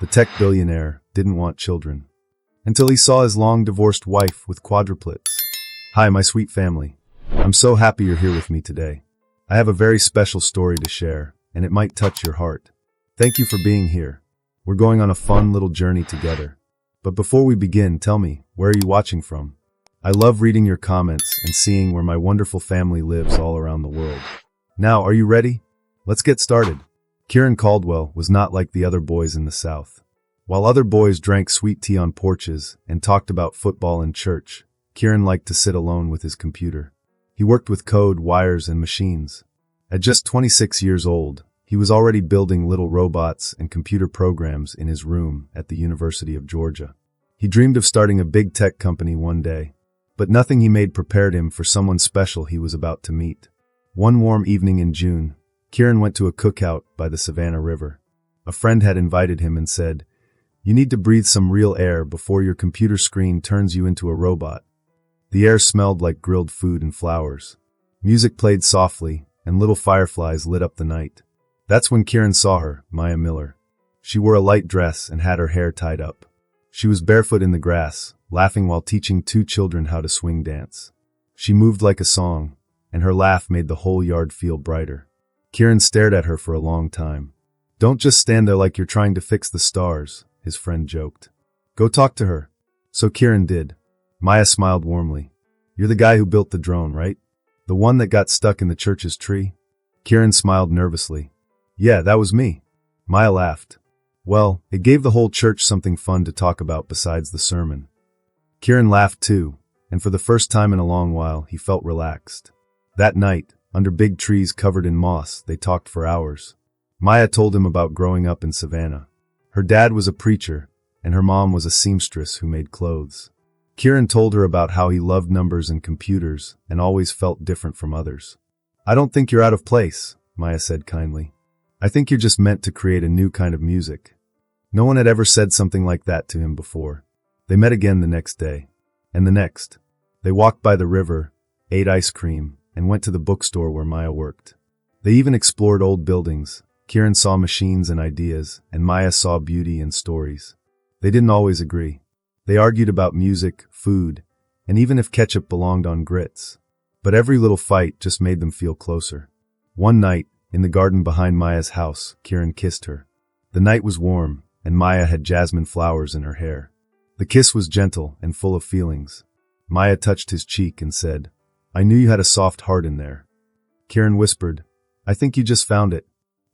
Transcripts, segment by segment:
the tech billionaire, didn't want children. Until he saw his long-divorced wife with quadruplets. Hi, my sweet family. I'm so happy you're here with me today. I have a very special story to share, and it might touch your heart. Thank you for being here. We're going on a fun little journey together. But before we begin, tell me, where are you watching from? I love reading your comments and seeing where my wonderful family lives all around the world. Now, are you ready? Let's get started. Kieran Caldwell was not like the other boys in the South. While other boys drank sweet tea on porches and talked about football and church, Kieran liked to sit alone with his computer. He worked with code, wires, and machines. At just 26 years old, he was already building little robots and computer programs in his room at the University of Georgia. He dreamed of starting a big tech company one day, but nothing he made prepared him for someone special he was about to meet. One warm evening in June, Kieran went to a cookout by the Savannah River. A friend had invited him and said, "You need to breathe some real air before your computer screen turns you into a robot." The air smelled like grilled food and flowers. Music played softly, and little fireflies lit up the night. That's when Kieran saw her, Maya Miller. She wore a light dress and had her hair tied up. She was barefoot in the grass, laughing while teaching two children how to swing dance. She moved like a song, and her laugh made the whole yard feel brighter. Kieran stared at her for a long time. "Don't just stand there like you're trying to fix the stars," his friend joked. "Go talk to her." So Kieran did. Maya smiled warmly. "You're the guy who built the drone, right? The one that got stuck in the church's tree?" Kieran smiled nervously. "Yeah, that was me." Maya laughed. Well, it gave the whole church something fun to talk about besides the sermon. Kieran laughed too, and for the first time in a long while, he felt relaxed. That night, under big trees covered in moss, they talked for hours. Maya told him about growing up in Savannah. Her dad was a preacher, and her mom was a seamstress who made clothes. Kieran told her about how he loved numbers and computers and always felt different from others. "I don't think you're out of place," Maya said kindly. "I think you're just meant to create a new kind of music." No one had ever said something like that to him before. They met again the next day, and the next. They walked by the river, ate ice cream, and went to the bookstore where Maya worked. They even explored old buildings. Kieran saw machines and ideas, and Maya saw beauty and stories. They didn't always agree. They argued about music, food, and even if ketchup belonged on grits. But every little fight just made them feel closer. One night, in the garden behind Maya's house, Kieran kissed her. The night was warm, and Maya had jasmine flowers in her hair. The kiss was gentle and full of feelings. Maya touched his cheek and said, "I knew you had a soft heart in there." Kieran whispered, "I think you just found it."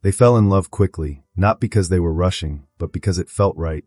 They fell in love quickly, not because they were rushing, but because it felt right.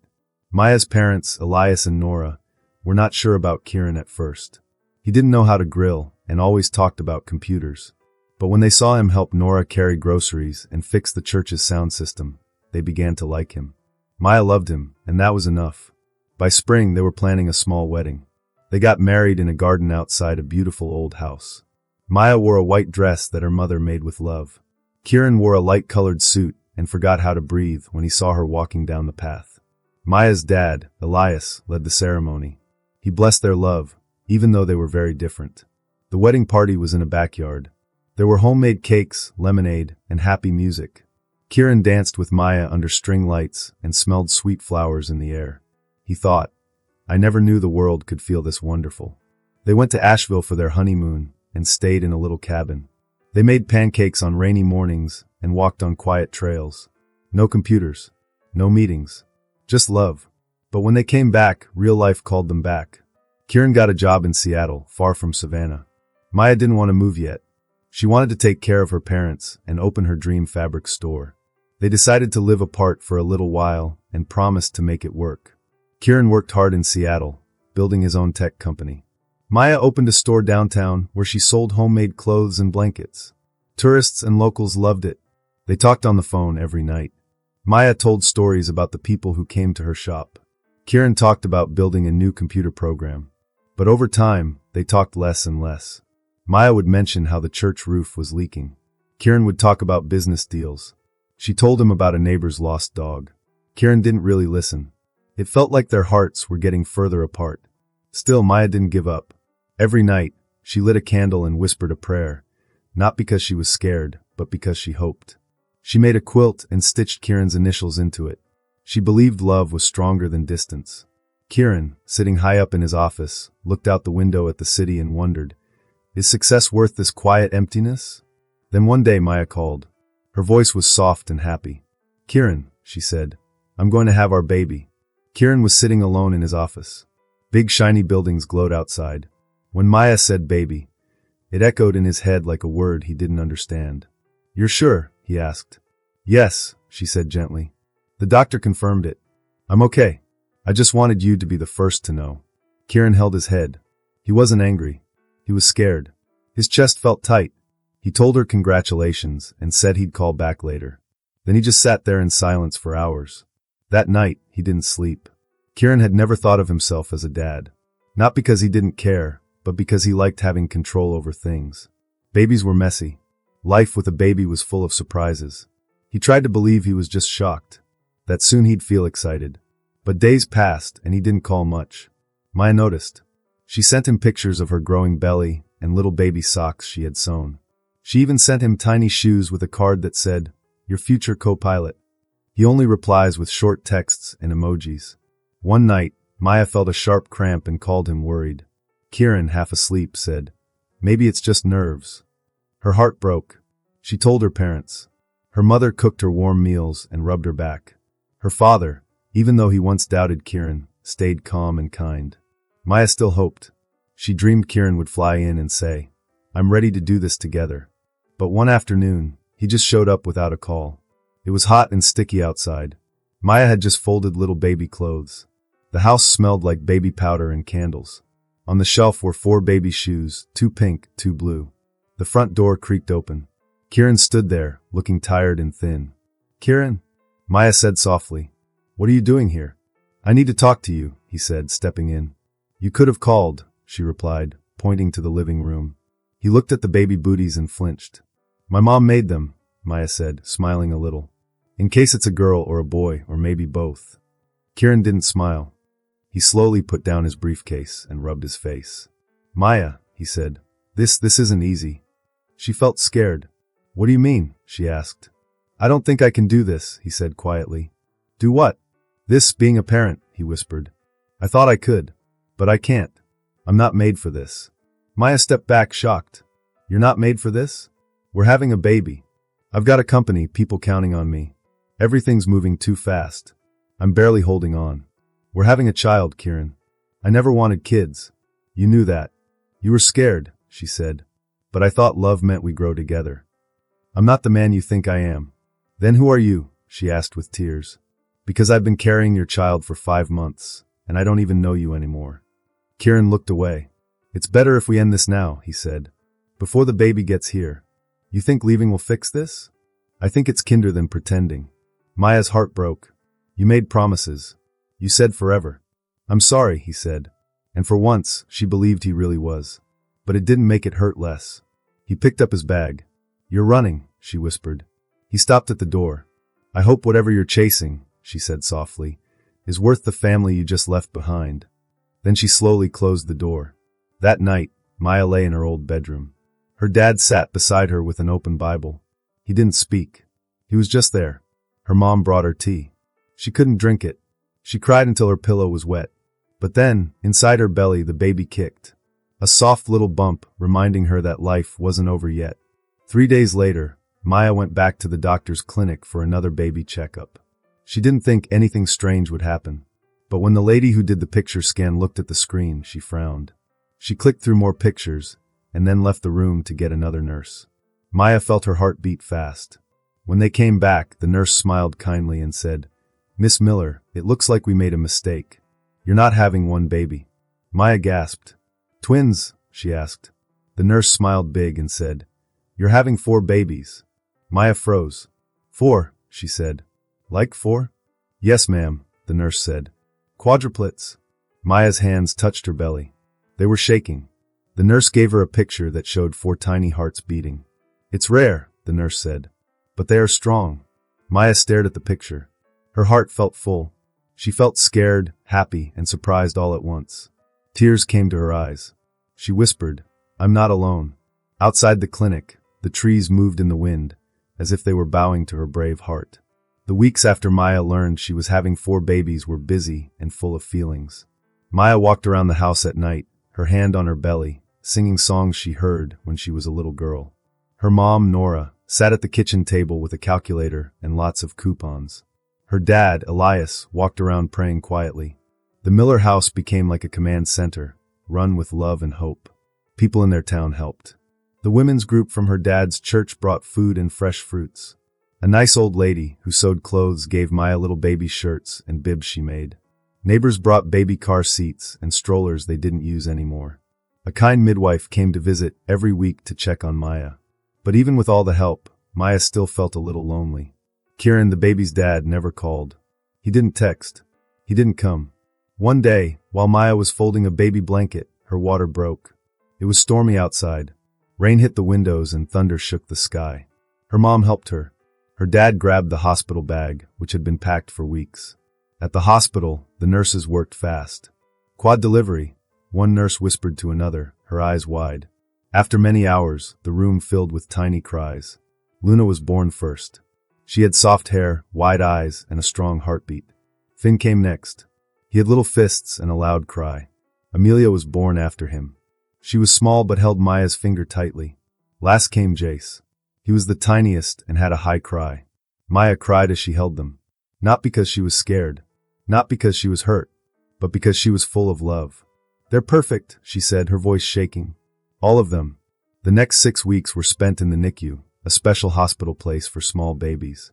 Maya's parents, Elias and Nora, were not sure about Kieran at first. He didn't know how to grill and always talked about computers. But when they saw him help Nora carry groceries and fix the church's sound system, they began to like him. Maya loved him, and that was enough. By spring, they were planning a small wedding. They got married in a garden outside a beautiful old house. Maya wore a white dress that her mother made with love. Kieran wore a light-colored suit and forgot how to breathe when he saw her walking down the path. Maya's dad, Elias, led the ceremony. He blessed their love, even though they were very different. The wedding party was in a backyard. There were homemade cakes, lemonade, and happy music. Kieran danced with Maya under string lights and smelled sweet flowers in the air. He thought, "I never knew the world could feel this wonderful." They went to Asheville for their honeymoon and stayed in a little cabin. They made pancakes on rainy mornings and walked on quiet trails. No computers, no meetings, just love. But when they came back, real life called them back. Kieran got a job in Seattle, far from Savannah. Maya didn't want to move yet. She wanted to take care of her parents and open her dream fabric store. They decided to live apart for a little while and promised to make it work. Kieran worked hard in Seattle, building his own tech company. Maya opened a store downtown where she sold homemade clothes and blankets. Tourists and locals loved it. They talked on the phone every night. Maya told stories about the people who came to her shop. Kieran talked about building a new computer program. But over time, they talked less and less. Maya would mention how the church roof was leaking. Kieran would talk about business deals. She told him about a neighbor's lost dog. Kieran didn't really listen. It felt like their hearts were getting further apart. Still, Maya didn't give up. Every night, she lit a candle and whispered a prayer, not because she was scared, but because she hoped. She made a quilt and stitched Kieran's initials into it. She believed love was stronger than distance. Kieran, sitting high up in his office, looked out the window at the city and wondered, is success worth this quiet emptiness? Then one day Maya called. Her voice was soft and happy. Kieran, she said, I'm going to have our baby. Kieran was sitting alone in his office. Big shiny buildings glowed outside. When Maya said baby, it echoed in his head like a word he didn't understand. You're sure? He asked. Yes, she said gently. The doctor confirmed it. I'm okay. I just wanted you to be the first to know. Kieran held his head. He wasn't angry. He was scared. His chest felt tight. He told her congratulations and said he'd call back later. Then he just sat there in silence for hours. That night, he didn't sleep. Kieran had never thought of himself as a dad. Not because he didn't care, but because he liked having control over things. Babies were messy. Life with a baby was full of surprises. He tried to believe he was just shocked, that soon he'd feel excited. But days passed and he didn't call much. Maya noticed. She sent him pictures of her growing belly and little baby socks she had sewn. She even sent him tiny shoes with a card that said, your future co-pilot. He only replies with short texts and emojis. One night, Maya felt a sharp cramp and called him worried. Kieran, half asleep, said, maybe it's just nerves. Her heart broke. She told her parents. Her mother cooked her warm meals and rubbed her back. Her father, even though he once doubted Kieran, stayed calm and kind. Maya still hoped. She dreamed Kieran would fly in and say, I'm ready to do this together. But one afternoon, he just showed up without a call. It was hot and sticky outside. Maya had just folded little baby clothes. The house smelled like baby powder and candles. On the shelf were 4 baby shoes, 2 pink, 2 blue. The front door creaked open. Kieran stood there, looking tired and thin. Kieran? Maya said softly. What are you doing here? I need to talk to you, he said, stepping in. You could have called, she replied, pointing to the living room. He looked at the baby booties and flinched. My mom made them, Maya said, smiling a little. In case it's a girl or a boy, or maybe both. Kieran didn't smile. He slowly put down his briefcase and rubbed his face. Maya, he said, this isn't easy. She felt scared. What do you mean? She asked. I don't think I can do this, he said quietly. Do what? This, being a parent, he whispered. I thought I could, but I can't. I'm not made for this. Maya stepped back, shocked. You're not made for this? We're having a baby. I've got a company, people counting on me. Everything's moving too fast. I'm barely holding on. We're having a child, Kieran. I never wanted kids. You knew that. You were scared, she said. But I thought love meant we grow together. I'm not the man you think I am. Then who are you? She asked with tears. Because I've been carrying your child for 5 months, and I don't even know you anymore. Kieran looked away. It's better if we end this now, he said. Before the baby gets here. You think leaving will fix this? I think it's kinder than pretending. Maya's heart broke. You made promises. You said forever. I'm sorry, he said. And for once, she believed he really was. But it didn't make it hurt less. He picked up his bag. You're running, she whispered. He stopped at the door. I hope whatever you're chasing, she said softly, is worth the family you just left behind. Then she slowly closed the door. That night, Maya lay in her old bedroom. Her dad sat beside her with an open Bible. He didn't speak. He was just there. Her mom brought her tea. She couldn't drink it. She cried until her pillow was wet. But then, inside her belly, the baby kicked. A soft little bump, reminding her that life wasn't over yet. 3 days later, Maya went back to the doctor's clinic for another baby checkup. She didn't think anything strange would happen. But when the lady who did the picture scan looked at the screen, she frowned. She clicked through more pictures, and then left the room to get another nurse. Maya felt her heart beat fast. When they came back, the nurse smiled kindly and said, Miss Miller, it looks like we made a mistake. You're not having one baby. Maya gasped. Twins? She asked. The nurse smiled big and said, You're having 4 babies. Maya froze. 4, she said. Like 4? Yes, ma'am, the nurse said. Quadruplets. Maya's hands touched her belly. They were shaking. The nurse gave her a picture that showed 4 tiny hearts beating. It's rare, the nurse said. But they are strong. Maya stared at the picture. Her heart felt full. She felt scared, happy, and surprised all at once. Tears came to her eyes. She whispered, I'm not alone. Outside the clinic, the trees moved in the wind, as if they were bowing to her brave heart. The weeks after Maya learned she was having 4 babies were busy and full of feelings. Maya walked around the house at night, her hand on her belly, singing songs she heard when she was a little girl. Her mom, Nora, sat at the kitchen table with a calculator and lots of coupons. Her dad, Elias, walked around praying quietly. The Miller house became like a command center, run with love and hope. People in their town helped. The women's group from her dad's church brought food and fresh fruits. A nice old lady who sewed clothes gave Maya little baby shirts and bibs she made. Neighbors brought baby car seats and strollers they didn't use anymore. A kind midwife came to visit every week to check on Maya. But even with all the help, Maya still felt a little lonely. Kieran, the baby's dad, never called. He didn't text. He didn't come. One day, while Maya was folding a baby blanket, her water broke. It was stormy outside. Rain hit the windows and thunder shook the sky. Her mom helped her. Her dad grabbed the hospital bag, which had been packed for weeks. At the hospital, the nurses worked fast. Quad delivery, one nurse whispered to another, her eyes wide. After many hours, the room filled with tiny cries. Luna was born first. She had soft hair, wide eyes, and a strong heartbeat. Finn came next. He had little fists and a loud cry. Amelia was born after him. She was small but held Maya's finger tightly. Last came Jace. He was the tiniest and had a high cry. Maya cried as she held them. Not because she was scared. Not because she was hurt. But because she was full of love. "They're perfect," she said, her voice shaking. All of them. The next 6 weeks were spent in the NICU, a special hospital place for small babies.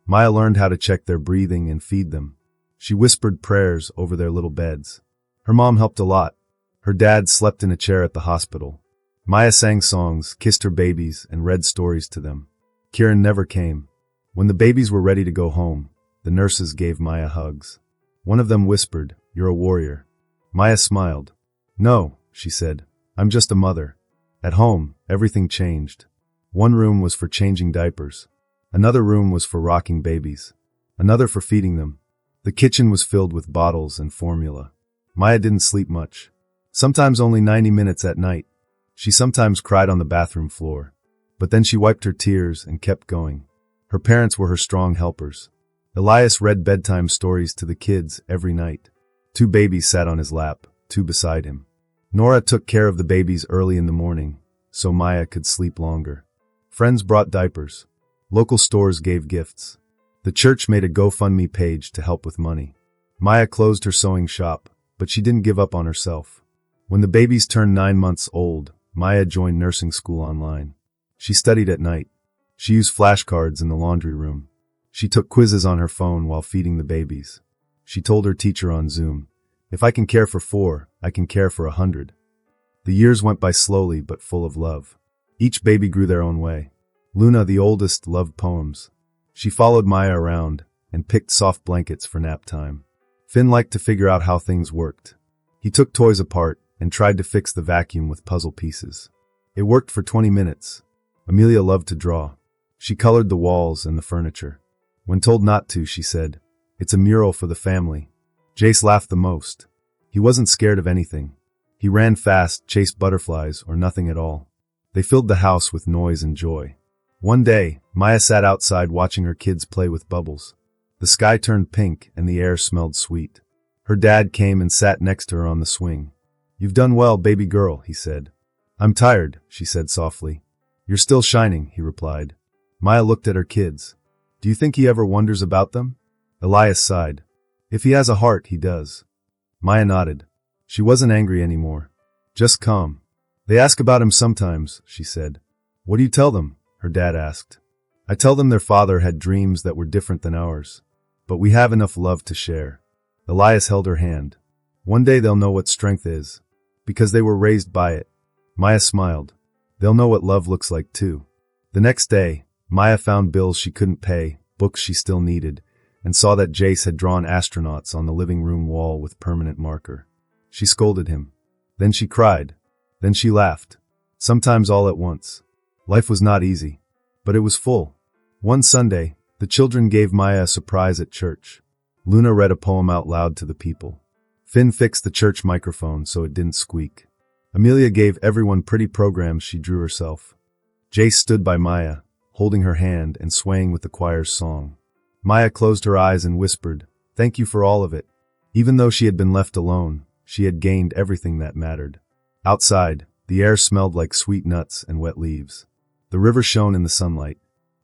Maya learned how to check their breathing and feed them. She whispered prayers over their little beds. Her mom helped a lot. Her dad slept in a chair at the hospital. Maya sang songs, kissed her babies, and read stories to them. Kieran never came. When the babies were ready to go home, the nurses gave Maya hugs. One of them whispered, "You're a warrior." Maya smiled. "No," she said, "I'm just a mother." At home, everything changed. One room was for changing diapers. Another room was for rocking babies. Another for feeding them. The kitchen was filled with bottles and formula. Maya didn't sleep much. Sometimes only 90 minutes at night. She sometimes cried on the bathroom floor. But then she wiped her tears and kept going. Her parents were her strong helpers. Elias read bedtime stories to the kids every night. 2 babies sat on his lap, 2 beside him. Nora took care of the babies early in the morning, so Maya could sleep longer. Friends brought diapers. Local stores gave gifts. The church made a GoFundMe page to help with money. Maya closed her sewing shop, but she didn't give up on herself. When the babies turned 9 months old, Maya joined nursing school online. She studied at night. She used flashcards in the laundry room. She took quizzes on her phone while feeding the babies. She told her teacher on Zoom, "If I can care for 4, I can care for 100. The years went by slowly but full of love. Each baby grew their own way. Luna, the oldest, loved poems. She followed Maya around and picked soft blankets for nap time. Finn liked to figure out how things worked. He took toys apart and tried to fix the vacuum with puzzle pieces. It worked for 20 minutes. Amelia loved to draw. She colored the walls and the furniture. When told not to, she said, "It's a mural for the family." Jace laughed the most. He wasn't scared of anything. He ran fast, chased butterflies, or nothing at all. They filled the house with noise and joy. One day, Maya sat outside watching her kids play with bubbles. The sky turned pink and the air smelled sweet. Her dad came and sat next to her on the swing. "You've done well, baby girl," he said. "I'm tired," she said softly. "You're still shining," he replied. Maya looked at her kids. "Do you think he ever wonders about them?" Elias sighed. "If he has a heart, he does." Maya nodded. She wasn't angry anymore. Just calm. "They ask about him sometimes," she said. "What do you tell them?" her dad asked. "I tell them their father had dreams that were different than ours. But we have enough love to share." Elias held her hand. "One day they'll know what strength is. Because they were raised by it." Maya smiled. "They'll know what love looks like too." The next day, Maya found bills she couldn't pay, books she still needed, and saw that Jace had drawn astronauts on the living room wall with permanent marker. She scolded him. Then she cried. Then she laughed. Sometimes all at once. Life was not easy. But it was full. One Sunday, the children gave Maya a surprise at church. Luna read a poem out loud to the people. Finn fixed the church microphone so it didn't squeak. Amelia gave everyone pretty programs she drew herself. Jace stood by Maya, holding her hand and swaying with the choir's song. Maya closed her eyes and whispered, "Thank you for all of it." Even though she had been left alone, she had gained everything that mattered. Outside, the air smelled like sweet nuts and wet leaves. The river shone in the sunlight.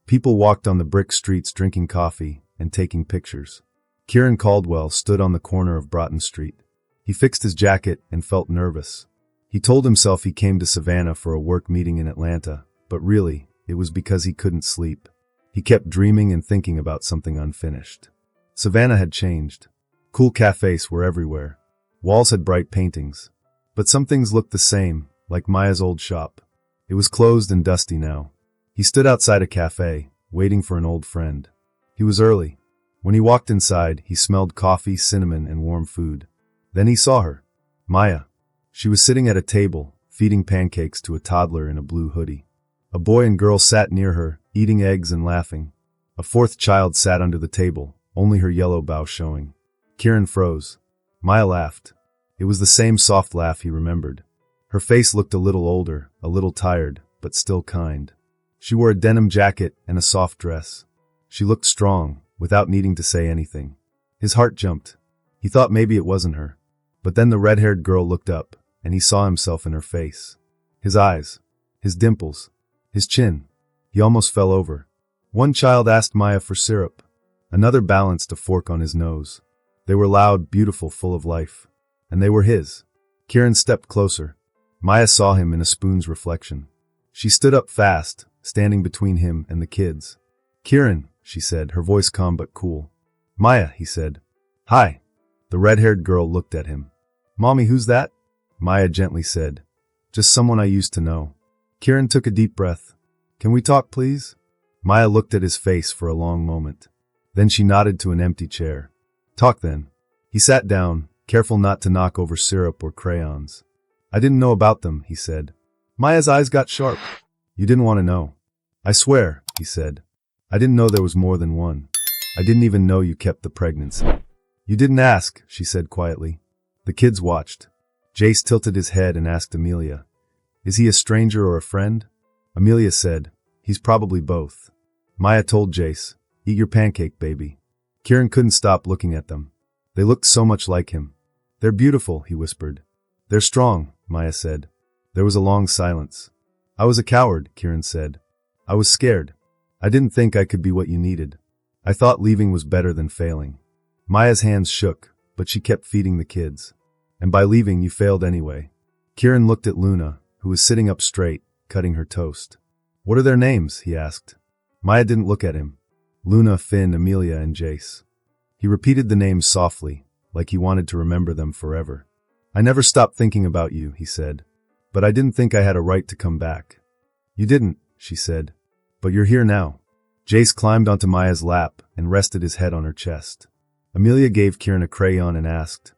People walked on the brick streets drinking coffee and taking pictures. Kieran Caldwell stood on the corner of Broughton Street. He fixed his jacket and felt nervous. He told himself he came to Savannah for a work meeting in Atlanta, but really, it was because he couldn't sleep. He kept dreaming and thinking about something unfinished. Savannah had changed. Cool cafes were everywhere. Walls had bright paintings. But some things looked the same, like Maya's old shop. It was closed and dusty now. He stood outside a cafe, waiting for an old friend. He was early. When he walked inside, he smelled coffee, cinnamon, and warm food. Then he saw her. Maya. She was sitting at a table, feeding pancakes to a toddler in a blue hoodie. A boy and girl sat near her, eating eggs and laughing. A fourth child sat under the table, only her yellow bow showing. Kieran froze. Maya laughed. It was the same soft laugh he remembered. Her face looked a little older, a little tired, but still kind. She wore a denim jacket and a soft dress. She looked strong, without needing to say anything. His heart jumped. He thought maybe it wasn't her. But then the red-haired girl looked up, and he saw himself in her face. His eyes, his dimples, his chin. He almost fell over. One child asked Maya for syrup. Another balanced a fork on his nose. They were loud, beautiful, full of life. And they were his. Kieran stepped closer. Maya saw him in a spoon's reflection. She stood up fast, standing between him and the kids. "Kieran," she said, her voice calm but cool. "Maya," he said. "Hi." The red-haired girl looked at him. "Mommy, who's that?" Maya gently said. "Just someone I used to know." Kieran took a deep breath. "Can we talk, please?" Maya looked at his face for a long moment. Then she nodded to an empty chair. "Talk then." He sat down, careful not to knock over syrup or crayons. "I didn't know about them," he said. Maya's eyes got sharp. "You didn't want to know." "I swear," he said. "I didn't know there was more than one. I didn't even know you kept the pregnancy." "You didn't ask," she said quietly. The kids watched. Jace tilted his head and asked Amelia, "Is he a stranger or a friend?" Amelia said, "He's probably both." Maya told Jace, "Eat your pancake, baby." Kieran couldn't stop looking at them. They looked so much like him. "They're beautiful," he whispered. "They're strong," Maya said. There was a long silence. "I was a coward," Kieran said. "I was scared. I didn't think I could be what you needed. I thought leaving was better than failing." Maya's hands shook, but she kept feeding the kids. "And by leaving, you failed anyway." Kieran looked at Luna, who was sitting up straight, cutting her toast. "What are their names?" he asked. Maya didn't look at him. Luna, Finn, Amelia, and Jace. He repeated the names softly, like he wanted to remember them forever. "I never stopped thinking about you," he said. "But I didn't think I had a right to come back." "You didn't," she said. "But you're here now." Jace climbed onto Maya's lap and rested his head on her chest. Amelia gave Kieran a crayon and asked,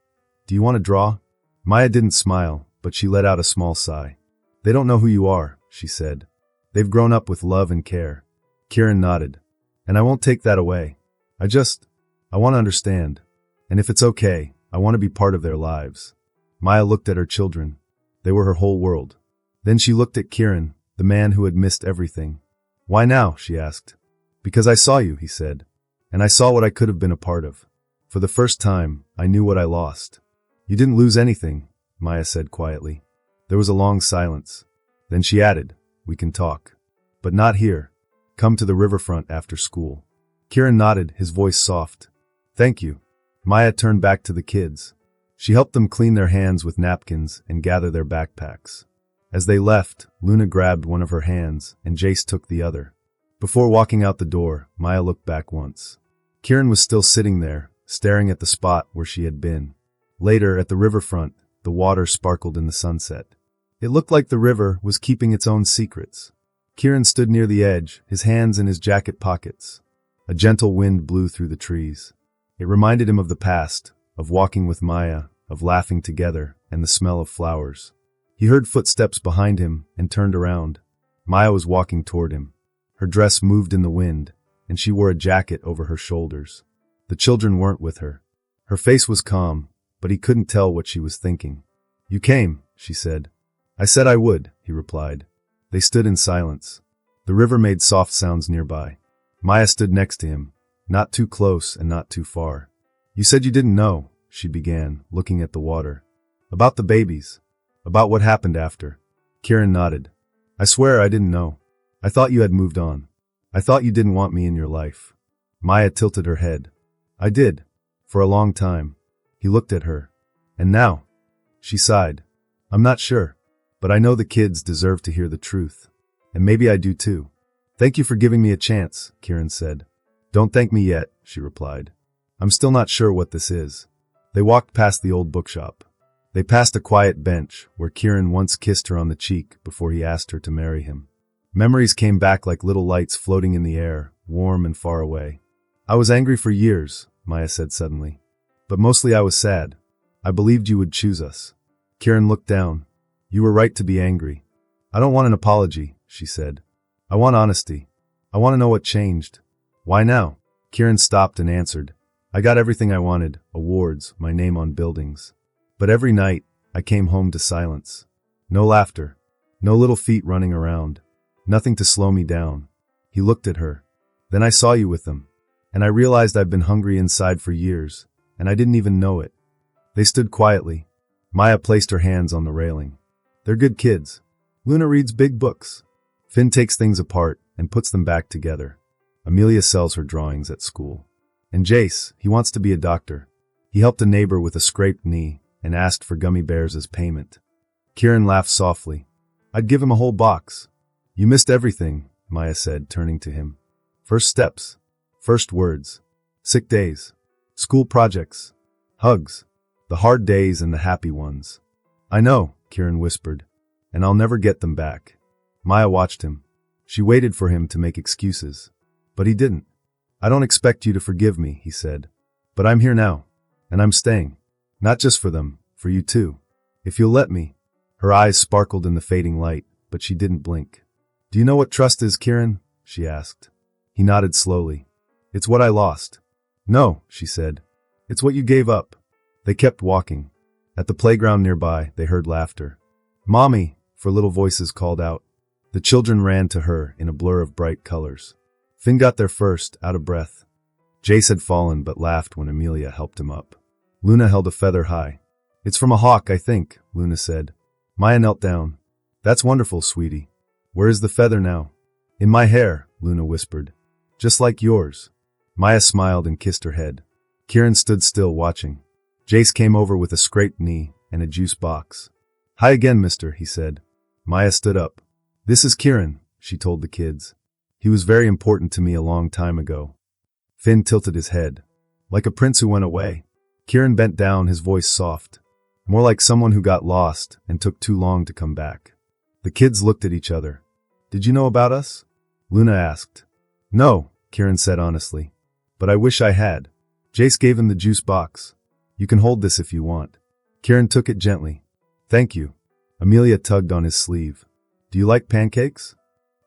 "Do you want to draw?" Maya didn't smile, but she let out a small sigh. "They don't know who you are," she said. "They've grown up with love and care." Kieran nodded. "And I won't take that away. I want to understand. And if it's okay, I want to be part of their lives." Maya looked at her children. They were her whole world. Then she looked at Kieran, the man who had missed everything. "Why now?" she asked. "Because I saw you," he said. "And I saw what I could have been a part of. For the first time, I knew what I lost." "You didn't lose anything," Maya said quietly. There was a long silence. Then she added, "We can talk. But not here. Come to the riverfront after school." Kieran nodded, his voice soft. "Thank you." Maya turned back to the kids. She helped them clean their hands with napkins and gather their backpacks. As they left, Luna grabbed one of her hands and Jace took the other. Before walking out the door, Maya looked back once. Kieran was still sitting there, staring at the spot where she had been. Later, at the riverfront, the water sparkled in the sunset. It looked like the river was keeping its own secrets. Kieran stood near the edge, his hands in his jacket pockets. A gentle wind blew through the trees. It reminded him of the past, of walking with Maya, of laughing together, and the smell of flowers. He heard footsteps behind him and turned around. Maya was walking toward him. Her dress moved in the wind, and she wore a jacket over her shoulders. The children weren't with her. Her face was calm, but he couldn't tell what she was thinking. "You came," she said. "I said I would," he replied. They stood in silence. The river made soft sounds nearby. Maya stood next to him. Not too close and not too far. You said you didn't know, she began, looking at the water. About the babies. About what happened after. Kieran nodded. I swear I didn't know. I thought you had moved on. I thought you didn't want me in your life. Maya tilted her head. I did. For a long time. He looked at her. And now? She sighed. I'm not sure. But I know the kids deserve to hear the truth. And maybe I do too. Thank you for giving me a chance, Kieran said. Don't thank me yet, she replied. I'm still not sure what this is. They walked past the old bookshop. They passed a quiet bench where Kieran once kissed her on the cheek before he asked her to marry him. Memories came back like little lights floating in the air, warm and far away. I was angry for years, Maya said suddenly. But mostly I was sad. I believed you would choose us. Kieran looked down. You were right to be angry. I don't want an apology, she said. I want honesty. I want to know what changed. Why now? Kieran stopped and answered. I got everything I wanted, awards, my name on buildings. But every night, I came home to silence. No laughter. No little feet running around. Nothing to slow me down. He looked at her. Then I saw you with them. And I realized I've been hungry inside for years, and I didn't even know it. They stood quietly. Maya placed her hands on the railing. They're good kids. Luna reads big books. Finn takes things apart and puts them back together. Amelia sells her drawings at school. And Jace, he wants to be a doctor. He helped a neighbor with a scraped knee and asked for gummy bears as payment. Kieran laughed softly. I'd give him a whole box. You missed everything, Maya said, turning to him. First steps. First words. Sick days. School projects. Hugs. The hard days and the happy ones. I know, Kieran whispered. And I'll never get them back. Maya watched him. She waited for him to make excuses. But he didn't. I don't expect you to forgive me, he said. But I'm here now. And I'm staying. Not just for them, for you too. If you'll let me. Her eyes sparkled in the fading light, but she didn't blink. Do you know what trust is, Kieran? She asked. He nodded slowly. It's what I lost. No, she said. It's what you gave up. They kept walking. At the playground nearby, they heard laughter. Mommy, for little voices called out. The children ran to her in a blur of bright colors. Finn got there first, out of breath. Jace had fallen but laughed when Amelia helped him up. Luna held a feather high. It's from a hawk, I think, Luna said. Maya knelt down. That's wonderful, sweetie. Where is the feather now? In my hair, Luna whispered. Just like yours. Maya smiled and kissed her head. Kieran stood still watching. Jace came over with a scraped knee and a juice box. Hi again, mister, he said. Maya stood up. This is Kieran, she told the kids. He was very important to me a long time ago. Finn tilted his head. Like a prince who went away. Kieran bent down, his voice soft. More like someone who got lost and took too long to come back. The kids looked at each other. Did you know about us? Luna asked. No, Kieran said honestly. But I wish I had. Jace gave him the juice box. You can hold this if you want. Kieran took it gently. Thank you. Amelia tugged on his sleeve. Do you like pancakes?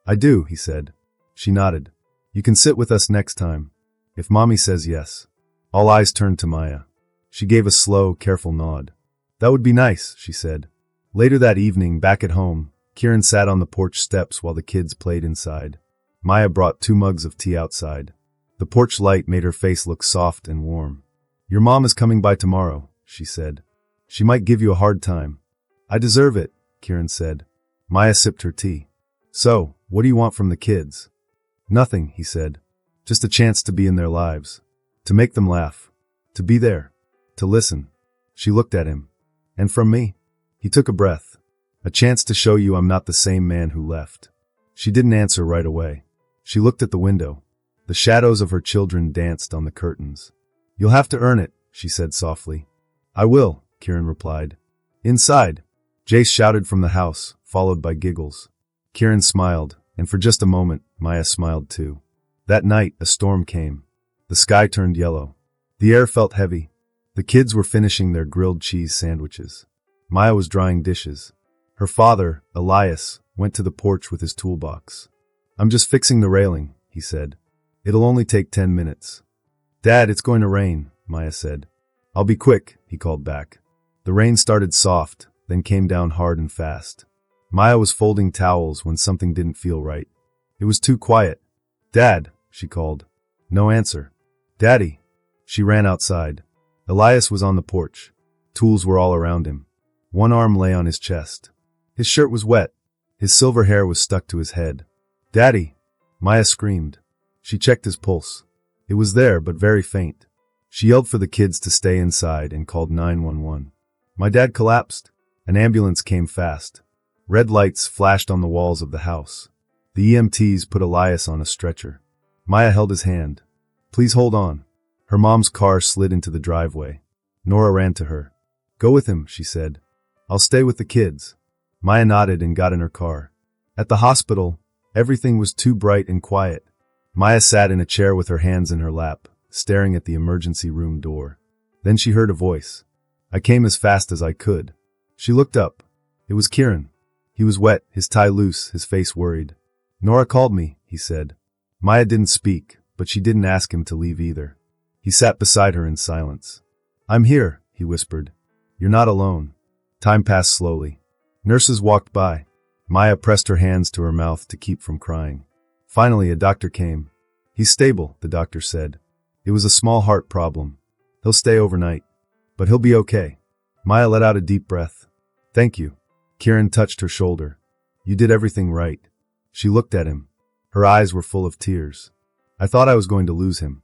I do, he said. She nodded. You can sit with us next time. If Mommy says yes. All eyes turned to Maya. She gave a slow, careful nod. That would be nice, she said. Later that evening, back at home, Kieran sat on the porch steps while the kids played inside. Maya brought 2 mugs of tea outside. The porch light made her face look soft and warm. Your mom is coming by tomorrow, she said. She might give you a hard time. I deserve it, Kieran said. Maya sipped her tea. So, what do you want from the kids? Nothing, he said. Just a chance to be in their lives. To make them laugh. To be there. To listen. She looked at him. And from me? He took a breath. A chance to show you I'm not the same man who left. She didn't answer right away. She looked at the window. The shadows of her children danced on the curtains. You'll have to earn it, she said softly. I will, Kieran replied. Inside. Jace shouted from the house, followed by giggles. Kieran smiled, and for just a moment, Maya smiled too. That night, a storm came. The sky turned yellow. The air felt heavy. The kids were finishing their grilled cheese sandwiches. Maya was drying dishes. Her father, Elias, went to the porch with his toolbox. I'm just fixing the railing, he said. It'll only take 10 minutes. Dad, it's going to rain, Maya said. I'll be quick, he called back. The rain started soft, then came down hard and fast. Maya was folding towels when something didn't feel right. It was too quiet. Dad, she called. No answer. Daddy! She ran outside. Elias was on the porch. Tools were all around him. One arm lay on his chest. His shirt was wet. His silver hair was stuck to his head. Daddy! Maya screamed. She checked his pulse. It was there, but very faint. She yelled for the kids to stay inside and called 911. My dad collapsed. An ambulance came fast. Red lights flashed on the walls of the house. The EMTs put Elias on a stretcher. Maya held his hand. Please hold on. Her mom's car slid into the driveway. Nora ran to her. Go with him, she said. I'll stay with the kids. Maya nodded and got in her car. At the hospital, everything was too bright and quiet. Maya sat in a chair with her hands in her lap, staring at the emergency room door. Then she heard a voice. I came as fast as I could. She looked up. It was Kieran. He was wet, his tie loose, his face worried. Nora called me, he said. Maya didn't speak, but she didn't ask him to leave either. He sat beside her in silence. I'm here, he whispered. You're not alone. Time passed slowly. Nurses walked by. Maya pressed her hands to her mouth to keep from crying. Finally, a doctor came. He's stable, the doctor said. It was a small heart problem. He'll stay overnight. But he'll be okay. Maya let out a deep breath. Thank you. Kieran touched her shoulder. You did everything right. She looked at him. Her eyes were full of tears. I thought I was going to lose him.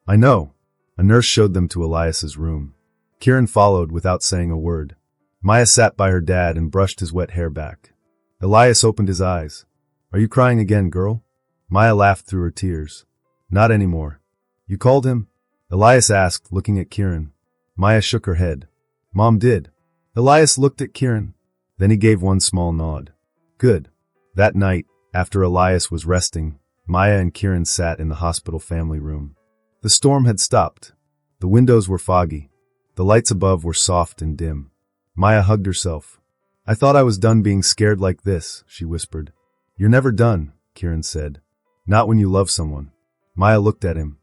I know. A nurse showed them to Elias's room. Kieran followed without saying a word. Maya sat by her dad and brushed his wet hair back. Elias opened his eyes. Are you crying again, girl? Maya laughed through her tears. Not anymore. You called him? Elias asked, looking at Kieran. Maya shook her head. Mom did. Elias looked at Kieran. Then he gave one small nod. Good. That night, after Elias was resting, Maya and Kieran sat in the hospital family room. The storm had stopped. The windows were foggy. The lights above were soft and dim. Maya hugged herself. I thought I was done being scared like this, she whispered. You're never done, Kieran said. Not when you love someone. Maya looked at him.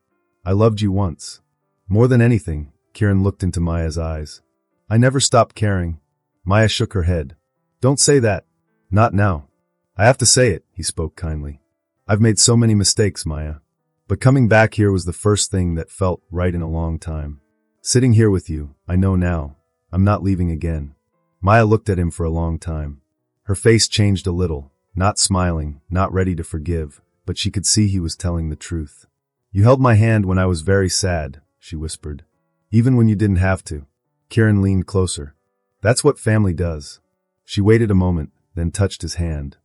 I loved you once. More than anything, Kieran looked into Maya's eyes. I never stopped caring. Maya shook her head. Don't say that. Not now. I have to say it, he spoke kindly. I've made so many mistakes, Maya. But coming back here was the first thing that felt right in a long time. Sitting here with you, I know now. I'm not leaving again. Maya looked at him for a long time. Her face changed a little, not smiling, not ready to forgive, but she could see he was telling the truth. You held my hand when I was very sad, she whispered. Even when you didn't have to. Kieran leaned closer. That's what family does. She waited a moment, then touched his hand.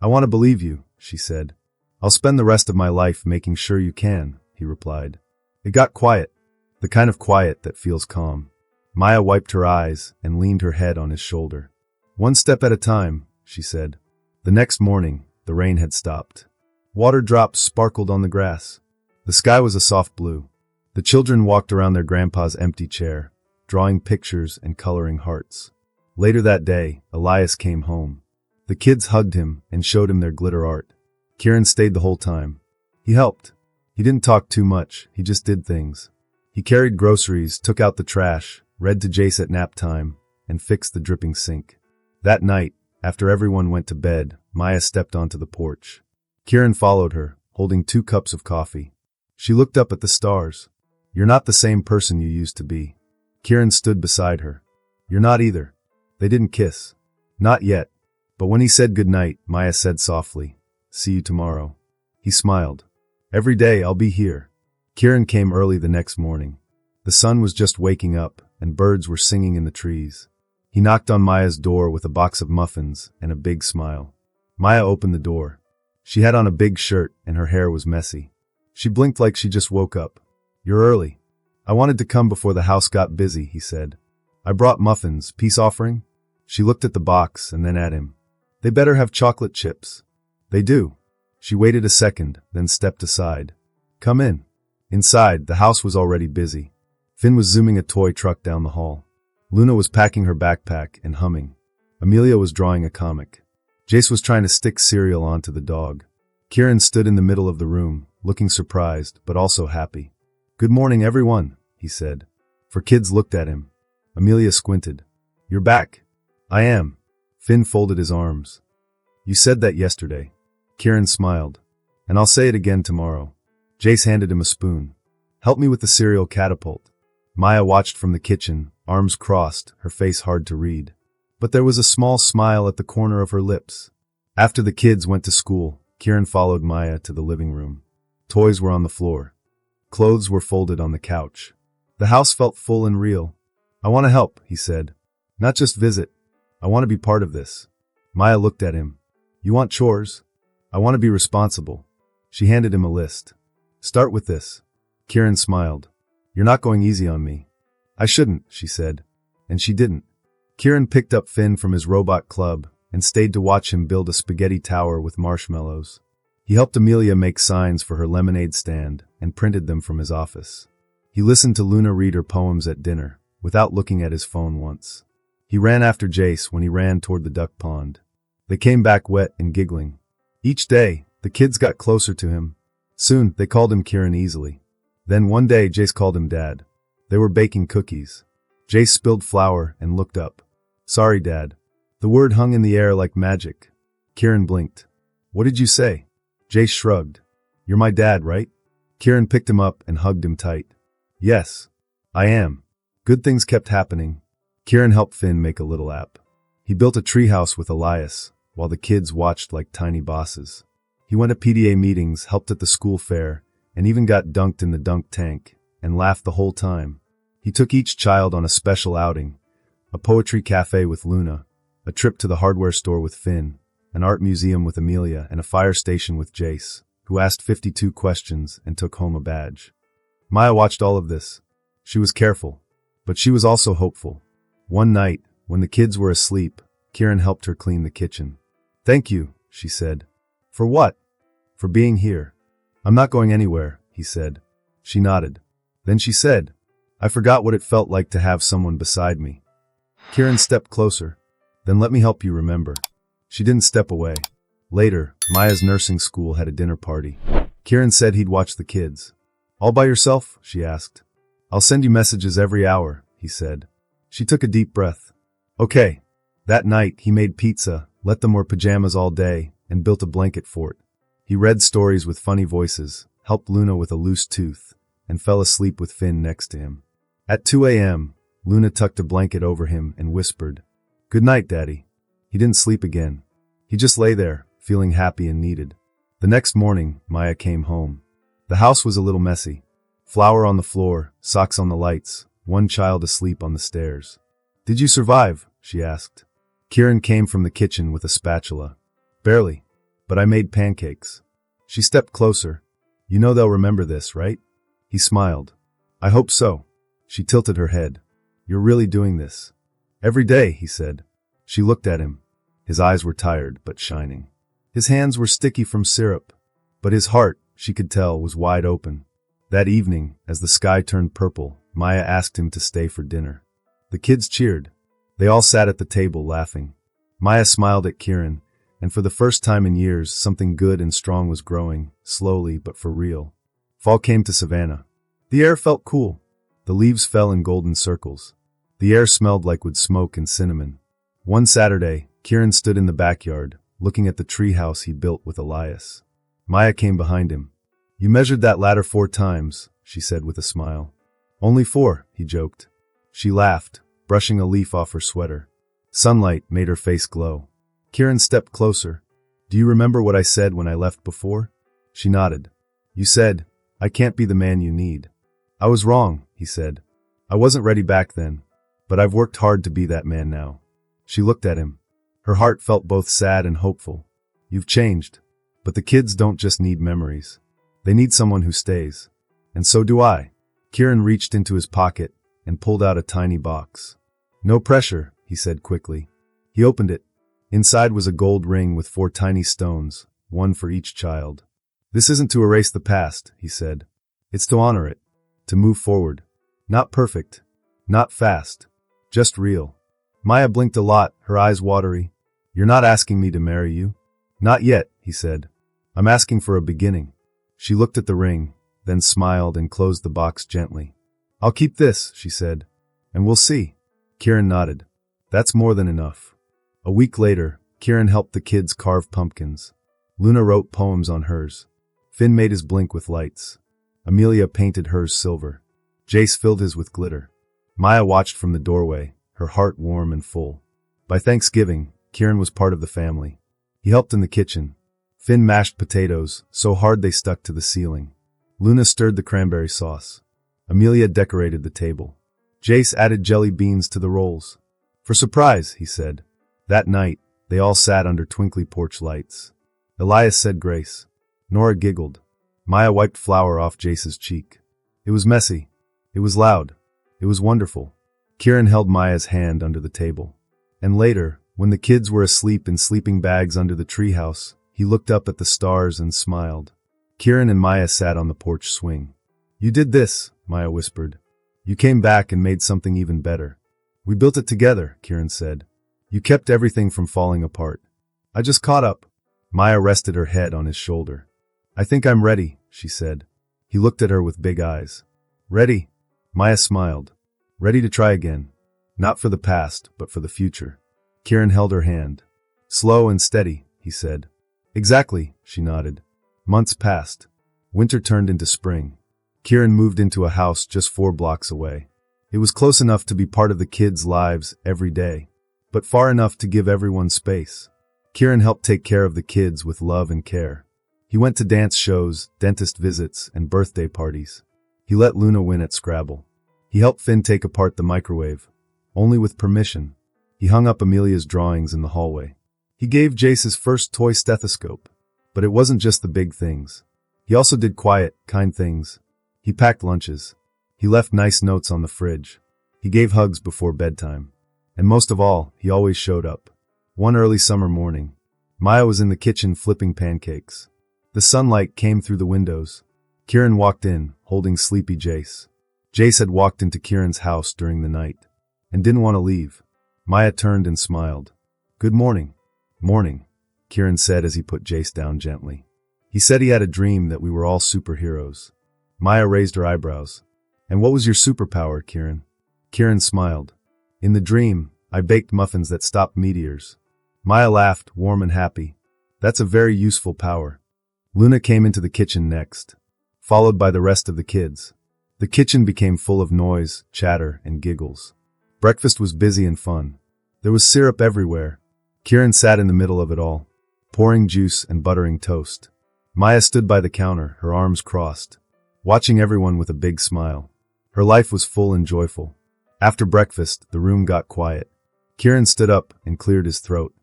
I want to believe you, she said. I'll spend the rest of my life making sure you can, he replied. It got quiet, the kind of quiet that feels calm. Maya wiped her eyes and leaned her head on his shoulder. One step at a time, she said. The next morning, the rain had stopped. Water drops sparkled on the grass. The sky was a soft blue. The children walked around their grandpa's empty chair, drawing pictures and coloring hearts. Later that day, Elias came home. The kids hugged him and showed him their glitter art. Kieran stayed the whole time. He helped. He didn't talk too much, he just did things. He carried groceries, took out the trash, read to Jace at nap time, and fixed the dripping sink. That night, after everyone went to bed, Maya stepped onto the porch. Kieran followed her, holding 2 cups of coffee. She looked up at the stars. You're not the same person you used to be. Kieran stood beside her. You're not either. They didn't kiss. Not yet. But when he said goodnight, Maya said softly, see you tomorrow. He smiled. Every day I'll be here. Kieran came early the next morning. The sun was just waking up, and birds were singing in the trees. He knocked on Maya's door with a box of muffins and a big smile. Maya opened the door. She had on a big shirt and her hair was messy. She blinked like she just woke up. You're early. I wanted to come before the house got busy, he said. I brought muffins, peace offering. She looked at the box and then at him. They better have chocolate chips. They do. She waited a second, then stepped aside. Come in. Inside, the house was already busy. Finn was zooming a toy truck down the hall. Luna was packing her backpack and humming. Amelia was drawing a comic. Jace was trying to stick cereal onto the dog. Kieran stood in the middle of the room, looking surprised, but also happy. Good morning, everyone, he said. 4 kids looked at him. Amelia squinted. You're back. I am. Finn folded his arms. You said that yesterday. Kieran smiled. And I'll say it again tomorrow. Jace handed him a spoon. Help me with the cereal catapult. Maya watched from the kitchen, arms crossed, her face hard to read. But there was a small smile at the corner of her lips. After the kids went to school, Kieran followed Maya to the living room. Toys were on the floor. Clothes were folded on the couch. The house felt full and real. I want to help, he said. Not just visit. I want to be part of this. Maya looked at him. You want chores? I want to be responsible. She handed him a list. Start with this. Kieran smiled. You're not going easy on me. I shouldn't, she said. And she didn't. Kieran picked up Finn from his robot club and stayed to watch him build a spaghetti tower with marshmallows. He helped Amelia make signs for her lemonade stand and printed them from his office. He listened to Luna read her poems at dinner, without looking at his phone once. He ran after Jace when he ran toward the duck pond. They came back wet and giggling. Each day, the kids got closer to him. Soon, they called him Kieran easily. Then one day, Jace called him Dad. They were baking cookies. Jace spilled flour and looked up. Sorry, Dad. The word hung in the air like magic. Kieran blinked. What did you say? Jace shrugged. You're my dad, right? Kieran picked him up and hugged him tight. Yes, I am. Good things kept happening. Kieran helped Finn make a little app. He built a treehouse with Elias, while the kids watched like tiny bosses. He went to PTA meetings, helped at the school fair, and even got dunked in the dunk tank, and laughed the whole time. He took each child on a special outing, a poetry cafe with Luna, a trip to the hardware store with Finn, an art museum with Amelia, and a fire station with Jace, who asked 52 questions and took home a badge. Maya watched all of this. She was careful, but she was also hopeful. One night, when the kids were asleep, Kieran helped her clean the kitchen. Thank you, she said. For what? For being here. I'm not going anywhere, he said. She nodded. Then she said, I forgot what it felt like to have someone beside me. Kieran stepped closer. Then let me help you remember. She didn't step away. Later, Maya's nursing school had a dinner party. Kieran said he'd watch the kids. All by yourself? She asked. I'll send you messages every hour, he said. She took a deep breath. Okay. That night, he made pizza, let them wear pajamas all day, and built a blanket fort. He read stories with funny voices, helped Luna with a loose tooth, and fell asleep with Finn next to him. At 2 a.m., Luna tucked a blanket over him and whispered, Good night, Daddy. He didn't sleep again. He just lay there, feeling happy and needed. The next morning, Maya came home. The house was a little messy. Flour on the floor, socks on the lights, one child asleep on the stairs. Did you survive? She asked. Kieran came from the kitchen with a spatula. Barely, but I made pancakes. She stepped closer. You know they'll remember this, right? He smiled. I hope so. She tilted her head. You're really doing this. Every day, he said. She looked at him. His eyes were tired, but shining. His hands were sticky from syrup, but his heart, she could tell, was wide open. That evening, as the sky turned purple, Maya asked him to stay for dinner. The kids cheered. They all sat at the table laughing. Maya smiled at Kieran, and for the first time in years, something good and strong was growing, slowly but for real. Fall came to Savannah. The air felt cool. The leaves fell in golden circles. The air smelled like wood smoke and cinnamon. One Saturday, Kieran stood in the backyard, looking at the treehouse he built with Elias. Maya came behind him. You measured that ladder 4 times, she said with a smile. Only 4, he joked. She laughed, brushing a leaf off her sweater. Sunlight made her face glow. Kieran stepped closer. Do you remember what I said when I left before? She nodded. You said, I can't be the man you need. I was wrong, he said. I wasn't ready back then, but I've worked hard to be that man now. She looked at him. Her heart felt both sad and hopeful. You've changed, but the kids don't just need memories. They need someone who stays. And so do I. Kieran reached into his pocket and pulled out a tiny box. No pressure, he said quickly. He opened it. Inside was a gold ring with 4 tiny stones, one for each child. This isn't to erase the past, he said. It's to honor it. To move forward. Not perfect. Not fast. Just real. Maya blinked a lot, her eyes watery. You're not asking me to marry you? Not yet, he said. I'm asking for a beginning. She looked at the ring, then smiled and closed the box gently. I'll keep this, she said. And we'll see. Kieran nodded. That's more than enough. A week later, Kieran helped the kids carve pumpkins. Luna wrote poems on hers. Finn made his blink with lights. Amelia painted hers silver. Jace filled his with glitter. Maya watched from the doorway, her heart warm and full. By Thanksgiving, Kieran was part of the family. He helped in the kitchen. Finn mashed potatoes, so hard they stuck to the ceiling. Luna stirred the cranberry sauce. Amelia decorated the table. Jace added jelly beans to the rolls. For surprise, he said. That night, they all sat under twinkly porch lights. Elias said grace. Nora giggled. Maya wiped flour off Jace's cheek. It was messy. It was loud. It was wonderful. Kieran held Maya's hand under the table. And later, when the kids were asleep in sleeping bags under the treehouse, he looked up at the stars and smiled. Kieran and Maya sat on the porch swing. You did this, Maya whispered. You came back and made something even better. We built it together, Kieran said. You kept everything from falling apart. I just caught up. Maya rested her head on his shoulder. I think I'm ready, she said. He looked at her with big eyes. Ready? Maya smiled. Ready to try again. Not for the past, but for the future. Kieran held her hand. Slow and steady, he said. Exactly, she nodded. Months passed. Winter turned into spring. Kieran moved into a house just 4 blocks away. It was close enough to be part of the kids' lives every day, but far enough to give everyone space. Kieran helped take care of the kids with love and care. He went to dance shows, dentist visits, and birthday parties. He let Luna win at Scrabble. He helped Finn take apart the microwave, only with permission. He hung up Amelia's drawings in the hallway. He gave Jace his first toy stethoscope. But it wasn't just the big things. He also did quiet, kind things. He packed lunches. He left nice notes on the fridge. He gave hugs before bedtime. And most of all, he always showed up. One early summer morning, Maya was in the kitchen flipping pancakes. The sunlight came through the windows. Kieran walked in, holding sleepy Jace. Jace had walked into Kieran's house during the night and didn't want to leave. Maya turned and smiled. Good morning. Morning, Kieran said as he put Jace down gently. He said he had a dream that we were all superheroes. Maya raised her eyebrows. And what was your superpower, Kieran? Kieran smiled. In the dream, I baked muffins that stopped meteors. Maya laughed, warm and happy. That's a very useful power. Luna came into the kitchen next, followed by the rest of the kids. The kitchen became full of noise, chatter, and giggles. Breakfast was busy and fun. There was syrup everywhere. Kieran sat in the middle of it all, pouring juice and buttering toast. Maya stood by the counter, her arms crossed, watching everyone with a big smile. Her life was full and joyful. After breakfast, the room got quiet. Kieran stood up and cleared his throat.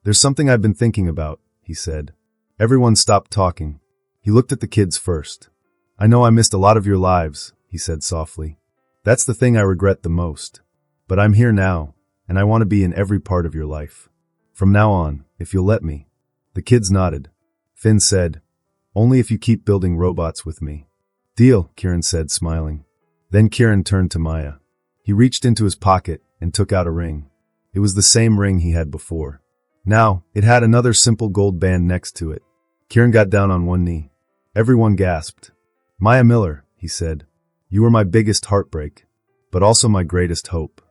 There's something I've been thinking about, he said. Everyone stopped talking. He looked at the kids first. I know I missed a lot of your lives, he said softly. That's the thing I regret the most. But I'm here now, and I want to be in every part of your life. From now on, if you'll let me. The kids nodded. Finn said, only if you keep building robots with me. Deal, Kieran said, smiling. Then Kieran turned to Maya. He reached into his pocket and took out a ring. It was the same ring he had before. Now, it had another simple gold band next to it. Kieran got down on one knee. Everyone gasped. Maya Miller, he said, you were my biggest heartbreak, but also my greatest hope.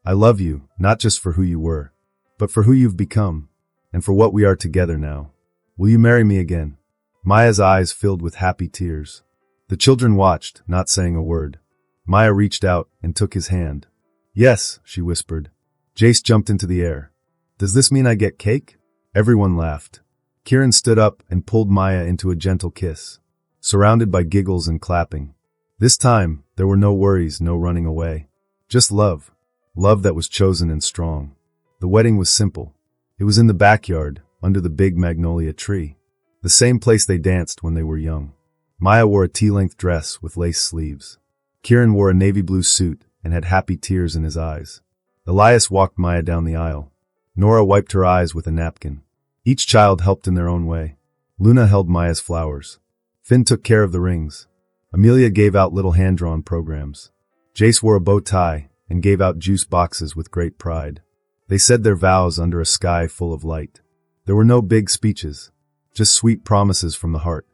I love you, not just for who you were, but for who you've become, and for what we are together now. Will you marry me again? Maya's eyes filled with happy tears. The children watched, not saying a word. Maya reached out and took his hand. Yes, she whispered. Jace jumped into the air. Does this mean I get cake? Everyone laughed. Kieran stood up and pulled Maya into a gentle kiss, surrounded by giggles and clapping. This time, there were no worries, no running away. Just love. Love that was chosen and strong. The wedding was simple. It was in the backyard, under the big magnolia tree. The same place they danced when they were young. Maya wore a tea-length dress with lace sleeves. Kieran wore a navy blue suit and had happy tears in his eyes. Elias walked Maya down the aisle. Nora wiped her eyes with a napkin. Each child helped in their own way. Luna held Maya's flowers. Finn took care of the rings. Amelia gave out little hand-drawn programs. Jace wore a bow tie and gave out juice boxes with great pride. They said their vows under a sky full of light. There were no big speeches, just sweet promises from the heart.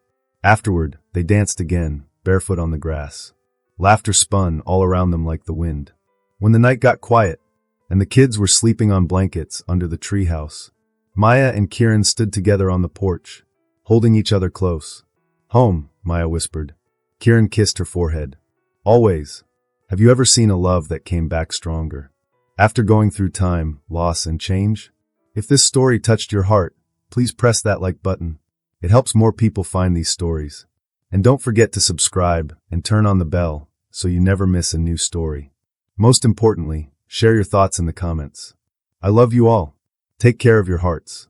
Afterward, they danced again, barefoot on the grass. Laughter spun all around them like the wind. When the night got quiet, and the kids were sleeping on blankets under the treehouse, Maya and Kieran stood together on the porch, holding each other close. Home, Maya whispered. Kieran kissed her forehead. Always. Have you ever seen a love that came back stronger? After going through time, loss, and change? If this story touched your heart, please press that like button. It helps more people find these stories. And don't forget to subscribe and turn on the bell so you never miss a new story. Most importantly, share your thoughts in the comments. I love you all. Take care of your hearts.